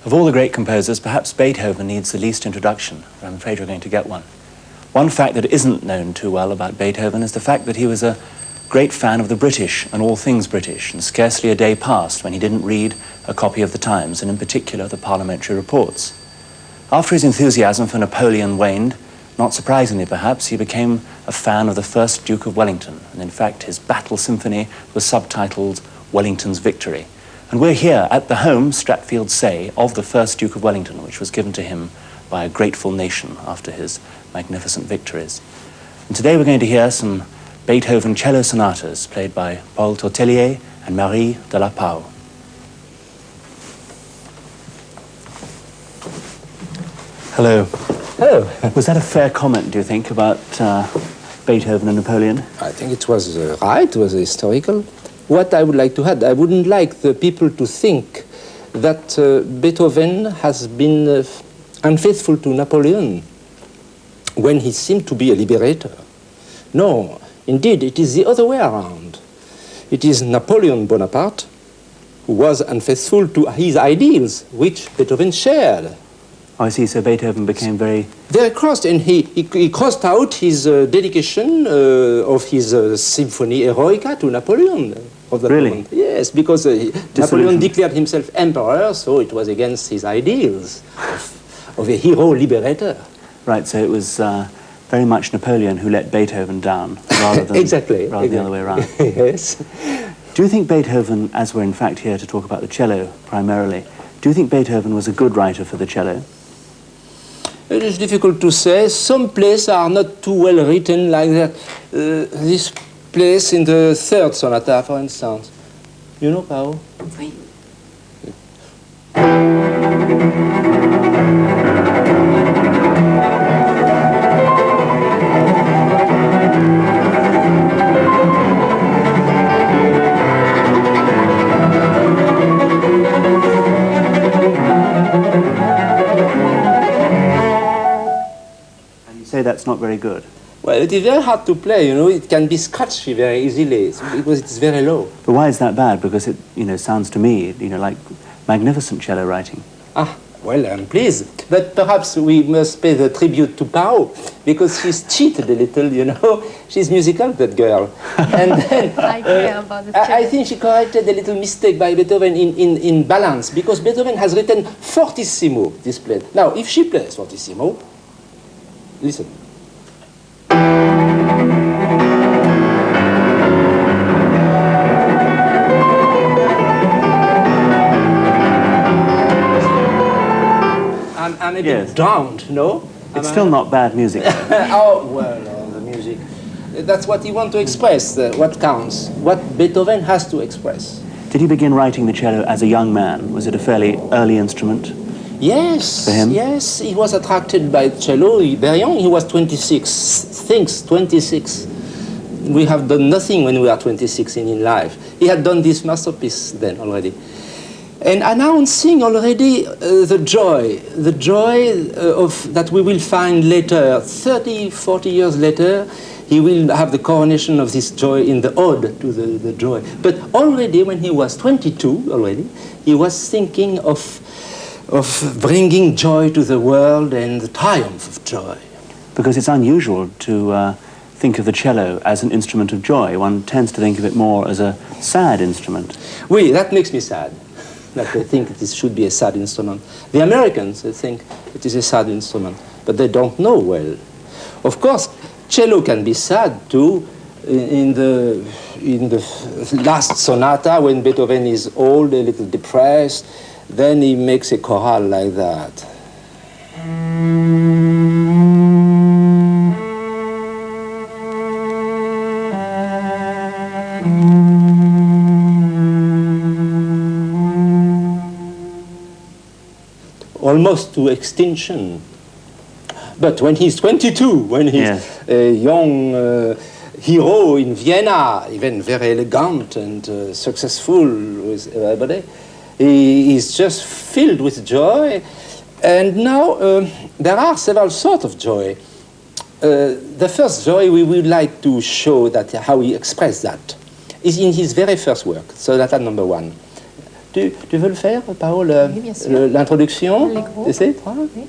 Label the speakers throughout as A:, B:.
A: Of all the great composers, perhaps Beethoven needs the least introduction, but I'm afraid we're going to get one. One fact that isn't known too well about Beethoven is the fact that he was a great fan of the British and all things British, and scarcely a day passed when he didn't read a copy of the Times, and in particular the parliamentary reports. After his enthusiasm for Napoleon waned, not surprisingly perhaps, he became a fan of the first Duke of Wellington, and in fact his Battle Symphony was subtitled Wellington's Victory. And we're here at the home, Stratfield Say, of the first Duke of Wellington, which was given to him by a grateful nation after his magnificent victories. And today we're going to hear some Beethoven cello sonatas played by Paul Tortelier and Marie de la Pau. Hello.
B: Hello.
A: Was that a fair comment, do you think, about Beethoven and Napoleon?
B: I think it was right, it was historical. What I would like to add, I wouldn't like the people to think that Beethoven has been unfaithful to Napoleon when he seemed to be a liberator. No, indeed, it is the other way around. It is Napoleon Bonaparte who was unfaithful to his ideals, which Beethoven shared.
A: Oh, I see, so Beethoven became very
B: crossed, and he crossed out his dedication of his symphony Eroica to Napoleon.
A: Really?
B: Moment. Yes, because Napoleon declared himself emperor, so it was against his ideals of a hero liberator.
A: Right, so it was very much Napoleon who let Beethoven down, rather than,
B: exactly.
A: the other way around.
B: Yes.
A: Do you think Beethoven, as we're in fact here to talk about the cello primarily, do you think Beethoven was a good writer for the cello?
B: It is difficult to say. Some plays are not too well written like that. This place in the third sonata, for instance. You know, Pao?
C: Oui.
A: That's not very good.
B: Well, it is very hard to play, you know. It can be scratchy very easily because it's very low.
A: But why is that bad? Because it, sounds to me, like magnificent cello writing.
B: Ah, well, I'm pleased. But perhaps we must pay the tribute to Pao because she's cheated a little, you know. She's musical, that girl. And then I think she corrected a little mistake by Beethoven in balance, because Beethoven has written fortissimo, this play. Now, if she plays fortissimo, listen. I'm a bit drowned, no?
A: It's still not bad music.
B: Oh, well, the music. That's what you want to express, what counts, what Beethoven has to express.
A: Did he begin writing the cello as a young man? Was it a fairly early instrument?
B: Yes,
A: for him?
B: Yes, he was attracted by cello very young. He was 26. We have done nothing when we are 26 in life. He had done this masterpiece then already. And announcing already the joy of that we will find later, 30, 40 years later, he will have the coronation of this joy in the ode to the joy. But already when he was 22, he was thinking of bringing joy to the world and the triumph of joy.
A: Because it's unusual to think of the cello as an instrument of joy. One tends to think of it more as a sad instrument.
B: Oui, that makes me sad. That they think it should be a sad instrument. The Americans, they think it is a sad instrument, but they don't know well. Of course, cello can be sad too. In the last sonata, when Beethoven is old, a little depressed, then he makes a chorale like that. Almost to extinction. But when he's 22, when he's a young hero in Vienna, even very elegant and successful with everybody, he is just filled with joy. And now there are several sorts of joy. The first joy we would like to show that how he expressed that is in his very first work, Sonata number 1. Tu veux le faire, Paul,
C: Oui, bien sûr.
B: l'introduction?
C: Allegro.
B: Tu sais, toi?
C: Oui.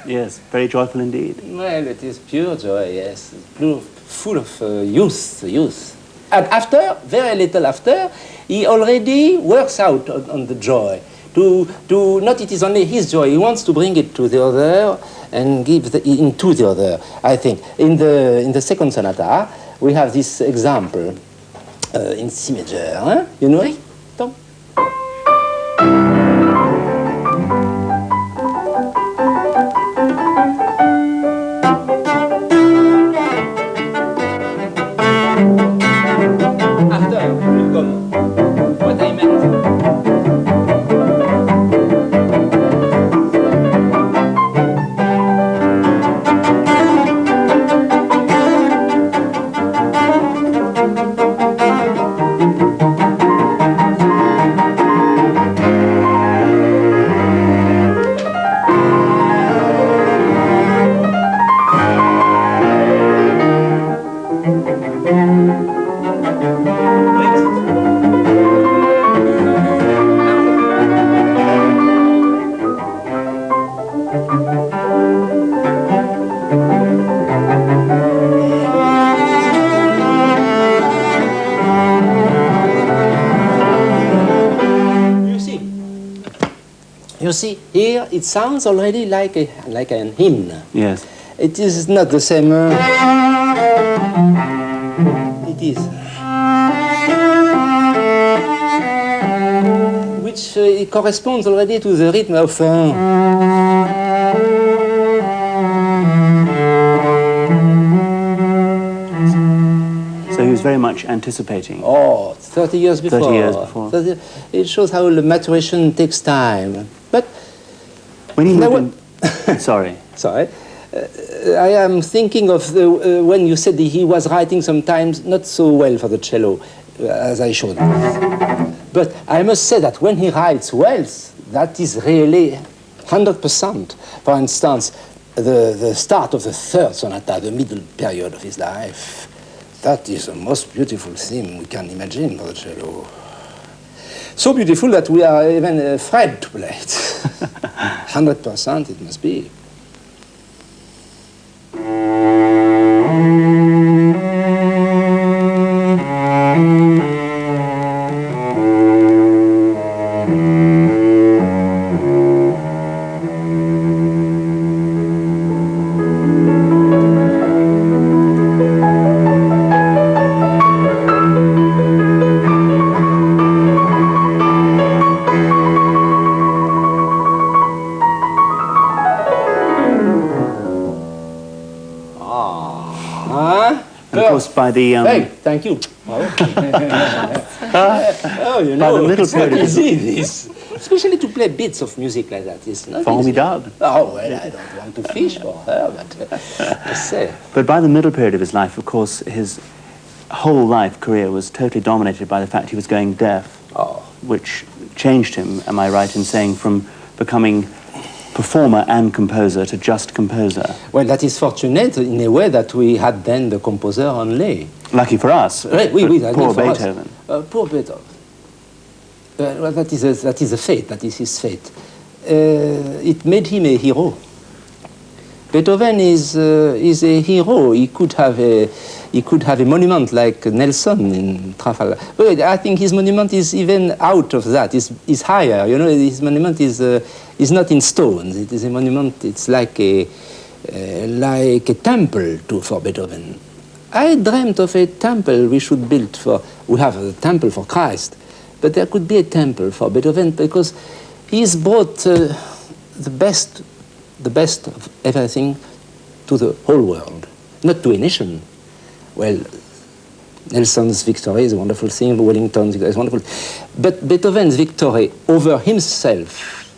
A: Yes, very joyful indeed.
B: Well, it is pure joy, yes. Full of youth. And after, very little after, he already works out on the joy. Not it is only his joy, he wants to bring it to the other and give into the other, I think. In the second sonata, we have this example in C major, huh? You know it? Tom? After will come what I meant. You see, here it sounds already like an hymn.
A: Yes.
B: It is not the same. It is. Which it corresponds already to the rhythm of.
A: So he was very much anticipating.
B: Oh, 30 years before.
A: 30 years before.
B: It shows how the maturation takes time. But
A: When he
B: Now
A: moved in, sorry.
B: sorry, I am thinking of when you said that he was writing sometimes not so well for the cello, as I showed. But I must say that when he writes well, that is really 100%. For instance, the start of the third sonata, the middle period of his life, that is the most beautiful theme we can imagine for the cello. So beautiful that we are even afraid to play it. 100% it must be.
A: And of course, by the
B: Hey, thank you. Oh, you know,
A: the middle
B: it's not
A: period.
B: easy, this. Especially to play bits of music like that. It's not easy.
A: formidable.
B: Oh, well, I don't want to fish for her, but I say.
A: But by the middle period of his life, of course, his whole life career was totally dominated by the fact he was going deaf, which changed him, am I right in saying, from becoming performer and composer to just composer?
B: Well, that is fortunate in a way that we had then the composer only.
A: Lucky for us.
B: Oui,
A: but poor Beethoven.
B: Poor Beethoven. Well, that is a fate. That is his fate. It made him a hero. Beethoven is a hero. He could have a monument like Nelson in Trafalgar. But I think his monument is even out of that. Is higher. You know, his monument is not in stones. It is a monument. It's like a temple for Beethoven. I dreamt of a temple we should build for. We have a temple for Christ, but there could be a temple for Beethoven because he's brought the best the best of everything to the whole world, not to a nation. Well, Nelson's victory is a wonderful thing, Wellington's victory is wonderful. But Beethoven's victory over himself,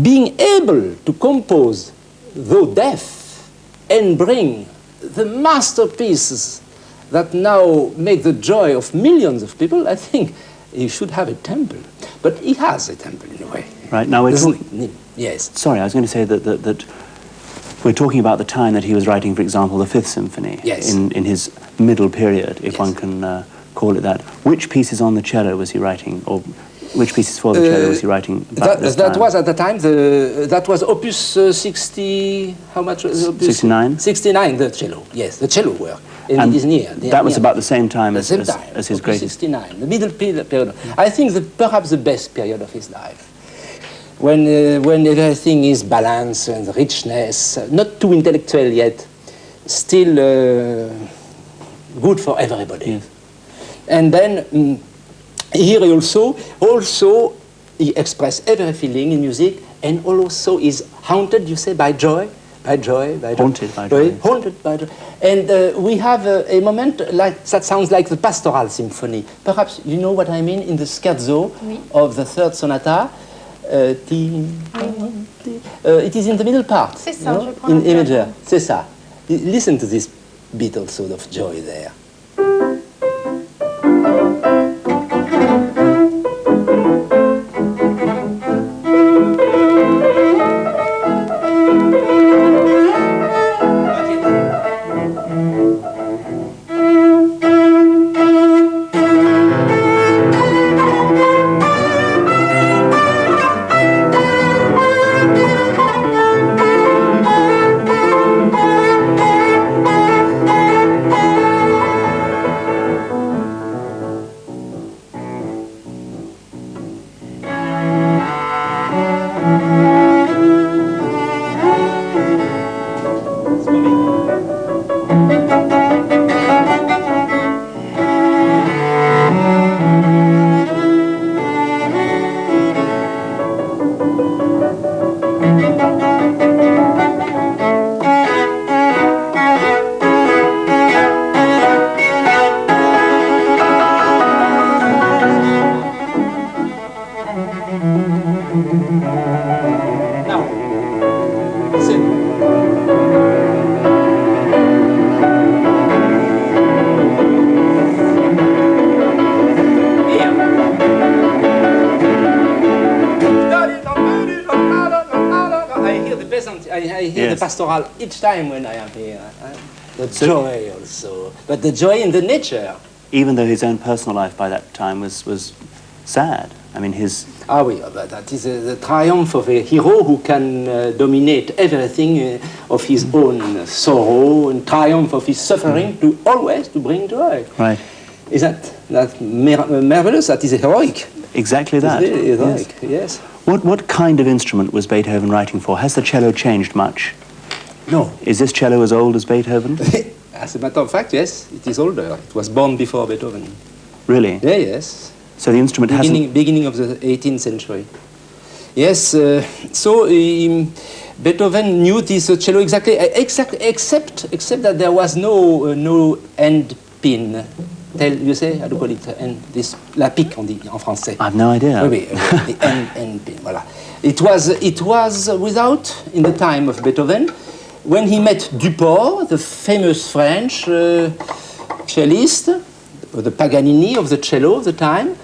B: being able to compose, though deaf, and bring the masterpieces that now make the joy of millions of people, I think he should have a temple. But he has a temple in a way.
A: Right, now we're talking...
B: Yes.
A: Sorry, I was going to say that we're talking about the time that he was writing, for example, the Fifth Symphony, in his middle period, if one can call it that. Which pieces on the cello was he writing, or which pieces for the cello was he writing about this time?
B: That was at the time, that was Opus 60, how much was it? Opus
A: 69?
B: 69, the cello, yes, the cello work. And it is near.
A: That was about the same time as his
B: Opus
A: greatest...
B: 69, the middle period. I think perhaps the best period of his life. When everything is balance and richness, not too intellectual yet, still good for everybody.
A: Yes.
B: And then here also he expressed every feeling in music, and also is haunted, you say, by joy, haunted by joy. Haunted by joy. And we have a moment like that sounds like the Pastoral Symphony. Perhaps you know what I mean in the scherzo of the third sonata. It is in the middle part,
C: C'est ça, je prends
B: in
C: le
B: Imager. C'est ça. Listen to this beat also of joy there. Pastoral each time when I am here. The joy also, but the joy in the nature.
A: Even though his own personal life by that time was sad. I mean, his...
B: oui, but that is the triumph of a hero who can dominate everything of his own sorrow and triumph of his suffering to always to bring joy.
A: Right.
B: Is that marvelous? That is heroic.
A: Exactly that.
B: It's really heroic, yes.
A: What kind of instrument was Beethoven writing for? Has the cello changed much?
B: No.
A: Is this cello as old as Beethoven?
B: As a matter of fact, yes, it is older. It was born before Beethoven.
A: Really?
B: Yeah, yes.
A: So the instrument
B: beginning of the 18th century. Yes, so Beethoven knew this cello exactly, except that there was no end pin. You say, how do you call it? This, la pique, on dit en français.
A: I have no idea.
B: Oui, the end pin, voilà. It was without, in the time of Beethoven, when he met Duport, the famous French cellist, the Paganini of the cello of the time.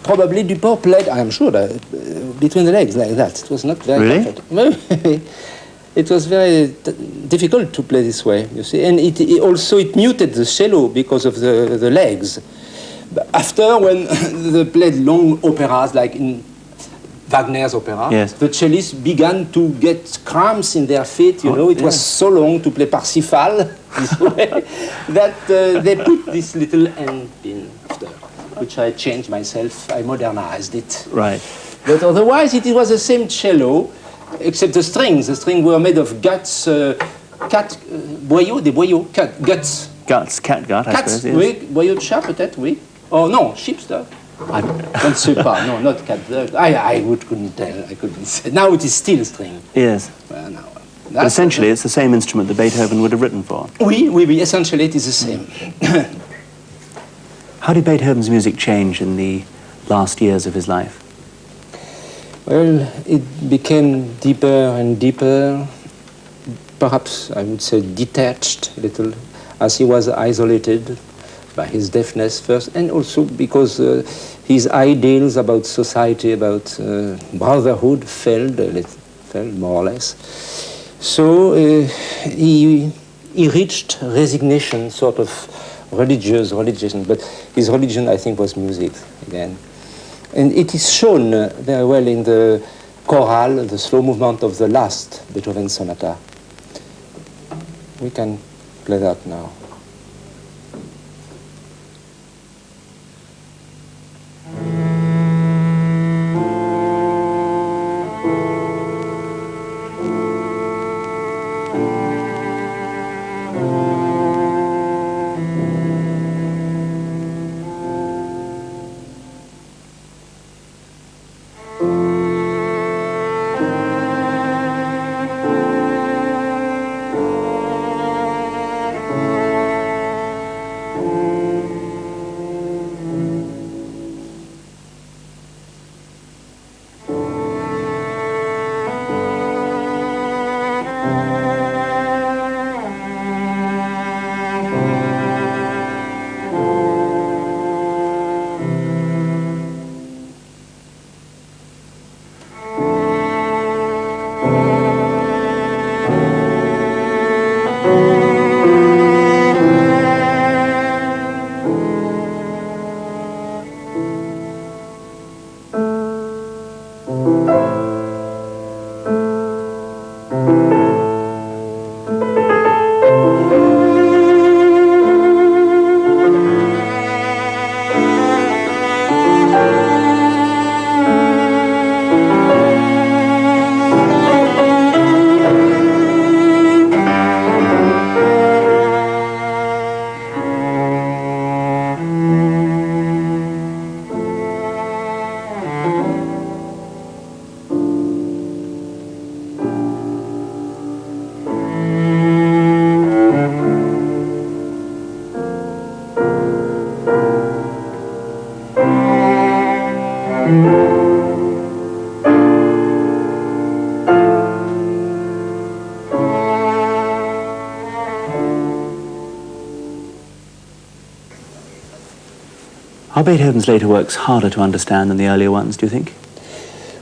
B: Probably Duport played, I am sure, between the legs like that. It was not very comfortable. It was very difficult to play this way, you see. And it also muted the cello because of the legs. But after, when they played long operas, like in Wagner's opera,
A: yes,
B: the cellists began to get cramps in their feet, you know. It was so long to play Parsifal this way that they put this little end pin after, which I changed myself. I modernized it.
A: Right.
B: But otherwise, it was the same cello, except the strings. The strings were made of guts, boyaux, des boyaux, guts.
A: Guts, catgut, I suppose, yes.
B: Oui, boyaux de chat, peut-être, oui. Oh non, sheep stuff. I don't sais pas. No, not cat. Couldn't tell. I couldn't say. Now it is steel string.
A: Yes.
B: Well, now,
A: but essentially, it's the same instrument that Beethoven would have written for.
B: Oui. Essentially, it is the same.
A: How did Beethoven's music change in the last years of his life?
B: Well, it became deeper and deeper. Perhaps I would say detached a little, as he was isolated by his deafness first, and also because his ideals about society, about brotherhood, failed more or less. So he reached resignation, sort of religious religion, but his religion, I think, was music again. And it is shown very well in the chorale, the slow movement of the last Beethoven sonata. We can play that now.
A: Are Beethoven's later works harder to understand than the earlier ones, do you think?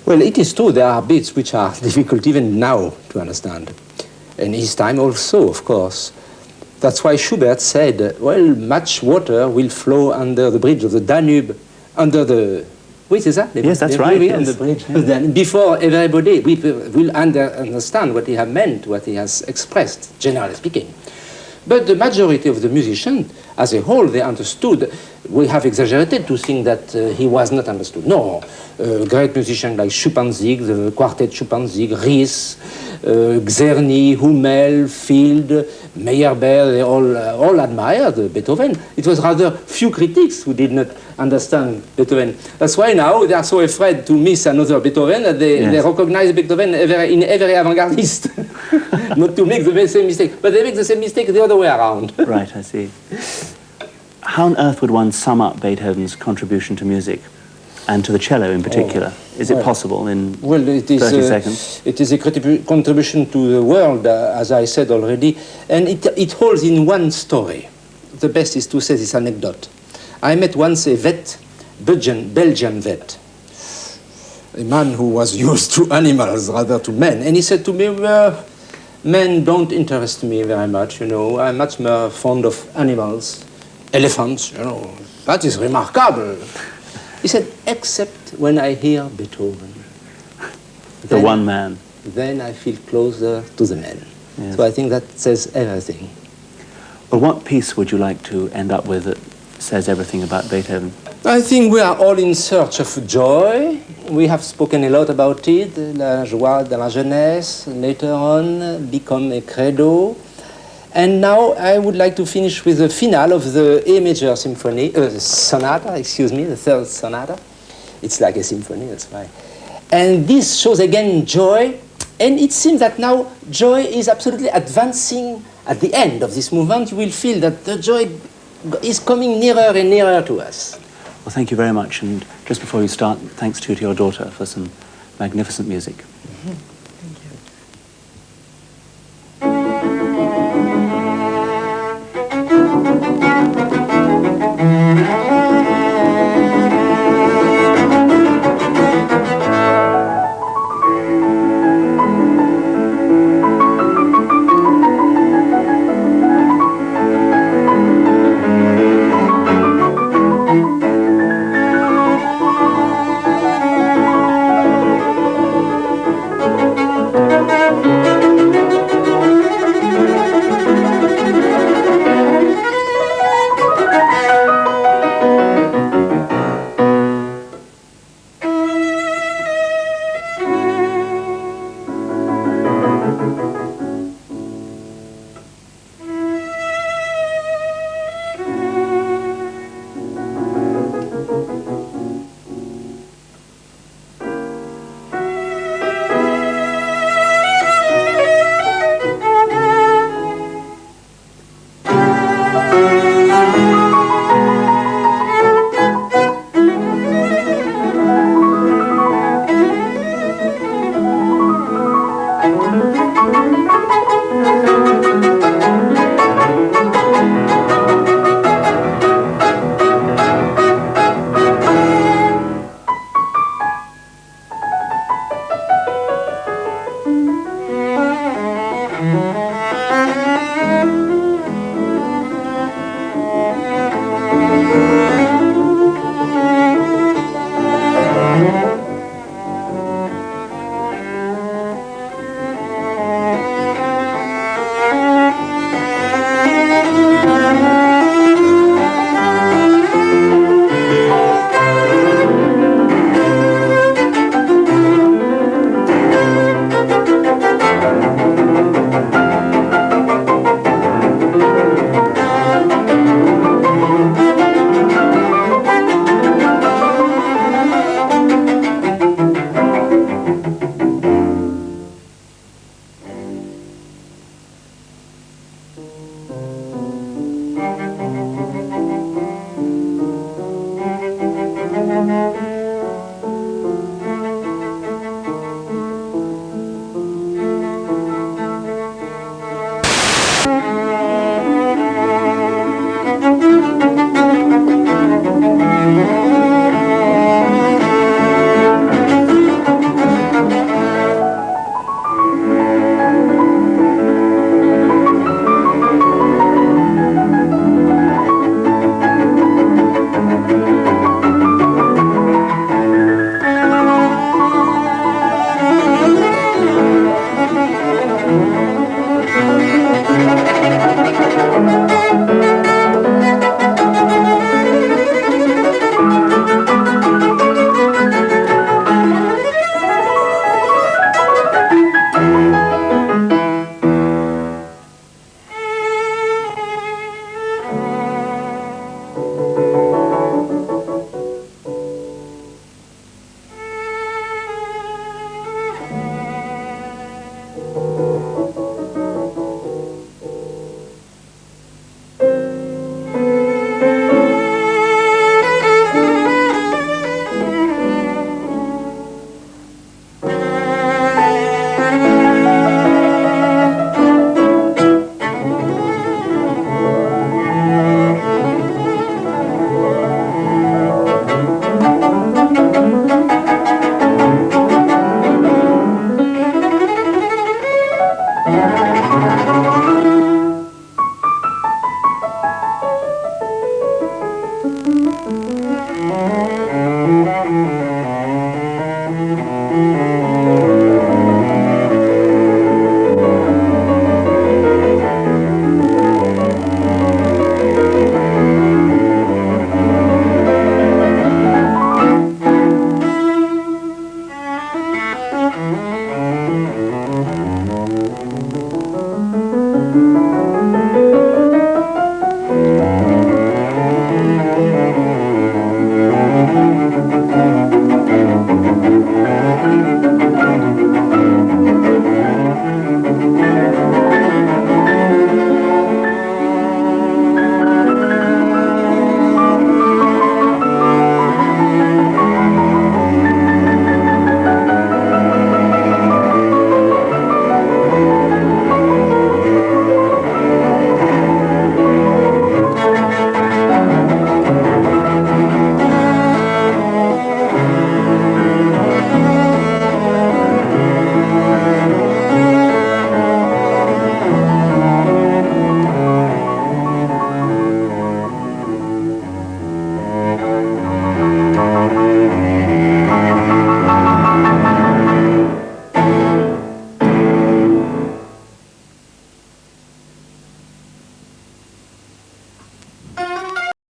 B: Well, it is true, there are bits which are difficult even now to understand. And his time also, of course. That's why Schubert said, well, much water will flow under the bridge of the Danube, under the... Wait, is that?
A: Yes, that's right.
B: On the bridge. Before everybody will understand what he has meant, what he has expressed, generally speaking. But the majority of the musicians, as a whole, they understood. We have exaggerated to think that he was not understood. No, great musicians like Schuppanzig, the quartet Schuppanzig, Rhys, Czerny, Hummel, Field, Meyerbeer, they all admired Beethoven. It was rather few critics who did not understand Beethoven. That's why now they are so afraid to miss another Beethoven that they recognize Beethoven in every avant-gardist. Not to make the same mistake, but they make the same mistake the other way around.
A: Right, I see. How on earth would one sum up Beethoven's contribution to music, and to the cello in particular? Is it possible in 30 seconds?
B: It is a contribution to the world, as I said already, and it holds in one story. The best is to say this anecdote. I met once a vet, Belgian vet, a man who was used to animals rather to men, and he said to me, well, men don't interest me very much, you know, I'm much more fond of animals. Elephants, you know, that is remarkable. He said, except when I hear Beethoven.
A: The one man.
B: Then I feel closer to the man.
A: Yes.
B: So I think that says everything.
A: Well, what piece would you like to end up with that says everything about Beethoven?
B: I think we are all in search of joy. We have spoken a lot about it. La joie de la jeunesse, later on, become a credo. And now I would like to finish with the finale of the A major symphony, sonata, excuse me, the third sonata. It's like a symphony, that's why. And this shows again joy, and it seems that now joy is absolutely advancing at the end of this movement. You will feel that the joy is coming nearer and nearer to us.
A: Well, thank you very much. And just before you start, thanks to your daughter for some magnificent music.
B: Mm-hmm. Thank you.